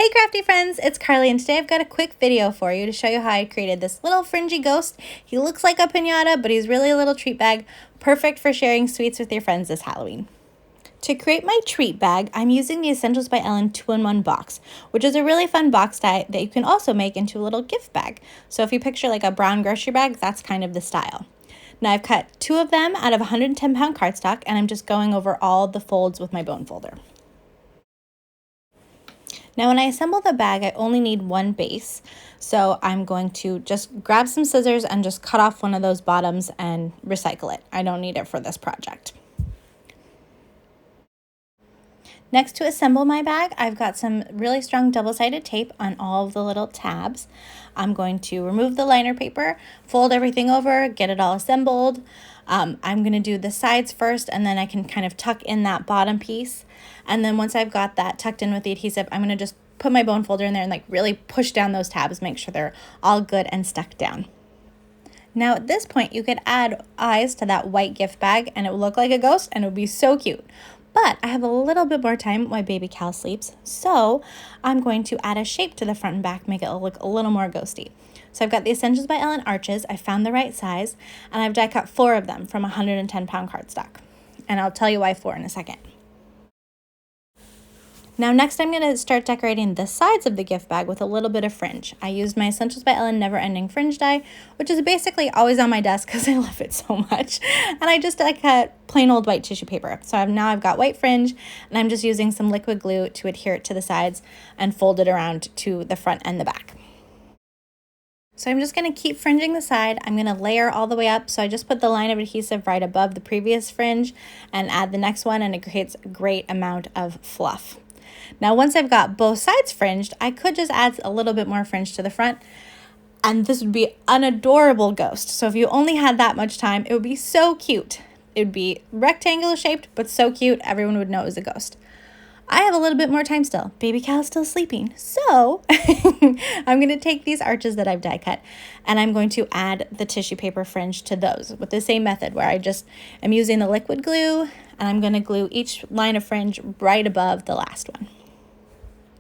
Hey crafty friends, it's Carly and today I've got a quick video for you to show you how I created this little fringy ghost. He looks like a piñata, but he's really a little treat bag, perfect for sharing sweets with your friends this Halloween. To create my treat bag, I'm using the Essentials by Ellen 2-in-1 box, which is a really fun box tie that you can also make into a little gift bag. So if you picture like a brown grocery bag, that's kind of the style. Now I've cut 2 of them out of 110-pound cardstock, and I'm just going over all the folds with my bone folder. Now when I assemble the bag, I only need one base, so I'm going to just grab some scissors and just cut off one of those bottoms and recycle it. I don't need it for this project. Next, to assemble my bag, I've got some really strong double-sided tape on all of the little tabs. I'm going to remove the liner paper, fold everything over, get it all assembled. I'm going to do the sides first, and then I can kind of tuck in that bottom piece. And then once I've got that tucked in with the adhesive, I'm going to just put my bone folder in there and like really push down those tabs, make sure they're all good and stuck down. Now at this point, you could add eyes to that white gift bag and it would look like a ghost and it would be so cute. But I have a little bit more time while baby Cal sleeps, so I'm going to add a shape to the front and back, make it look a little more ghosty. So I've got the Essentials by Ellen arches. I found the right size, and I've die cut 4 of them from 110-pound cardstock. And I'll tell you why 4 in a second. Now next I'm going to start decorating the sides of the gift bag with a little bit of fringe. I used my Essentials by Ellen Never Ending Fringe die, which is basically always on my desk because I love it so much. And I just cut plain old white tissue paper. So now I've got white fringe, and I'm just using some liquid glue to adhere it to the sides and fold it around to the front and the back. So I'm just going to keep fringing the side. I'm going to layer all the way up. So I just put the line of adhesive right above the previous fringe and add the next one, and it creates a great amount of fluff. Now, once I've got both sides fringed, I could just add a little bit more fringe to the front, and this would be an adorable ghost. So if you only had that much time, it would be so cute. It would be rectangular shaped, but so cute, everyone would know it was a ghost. I have a little bit more time still. Baby Cal is still sleeping. So I'm going to take these arches that I've die cut, and I'm going to add the tissue paper fringe to those with the same method where I'm using the liquid glue, and I'm going to glue each line of fringe right above the last one.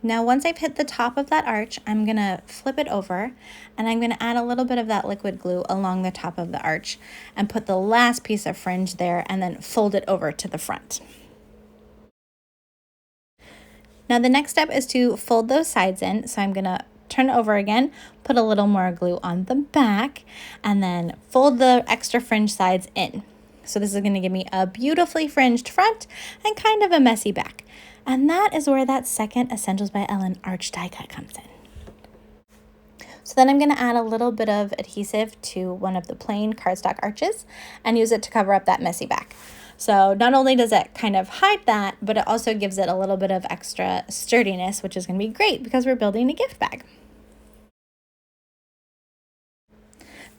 Now, once I've hit the top of that arch, I'm going to flip it over, and I'm going to add a little bit of that liquid glue along the top of the arch and put the last piece of fringe there and then fold it over to the front. Now, the next step is to fold those sides in. So I'm going to turn it over again, put a little more glue on the back, and then fold the extra fringe sides in. So this is going to give me a beautifully fringed front and kind of a messy back. And that is where that second Essentials by Ellen arch die cut comes in. So then I'm going to add a little bit of adhesive to one of the plain cardstock arches and use it to cover up that messy back. So not only does it kind of hide that, but it also gives it a little bit of extra sturdiness, which is going to be great because we're building a gift bag.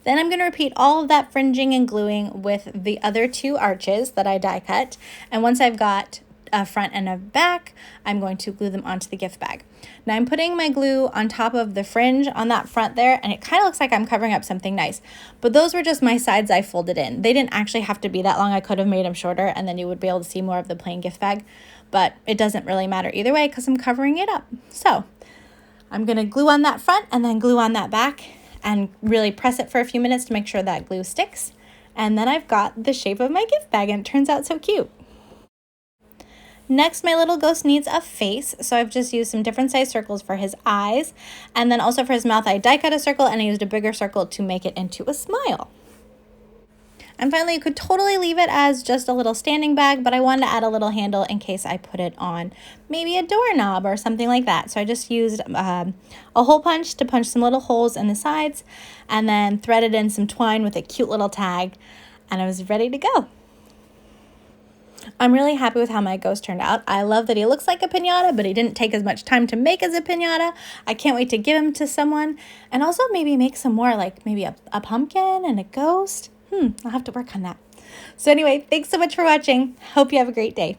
Then I'm going to repeat all of that fringing and gluing with the other 2 arches that I die cut. And once I've got a front and a back, I'm going to glue them onto the gift bag. Now I'm putting my glue on top of the fringe on that front there, and it kind of looks like I'm covering up something nice. But those were just my sides I folded in. They didn't actually have to be that long. I could have made them shorter, and then you would be able to see more of the plain gift bag. But it doesn't really matter either way because I'm covering it up. So I'm going to glue on that front and then glue on that back and really press it for a few minutes to make sure that glue sticks. And then I've got the shape of my gift bag, and it turns out so cute. Next, my little ghost needs a face, so I've just used some different size circles for his eyes, and then also for his mouth, I die cut a circle and I used a bigger circle to make it into a smile. And finally, you could totally leave it as just a little standing bag, but I wanted to add a little handle in case I put it on maybe a doorknob or something like that. So I just used a hole punch to punch some little holes in the sides, and then threaded in some twine with a cute little tag, and I was ready to go. I'm really happy with how my ghost turned out. I love that he looks like a piñata, but he didn't take as much time to make as a piñata. I can't wait to give him to someone, and also maybe make some more, like maybe a pumpkin and a ghost. I'll have to work on that. So anyway, thanks so much for watching. Hope you have a great day.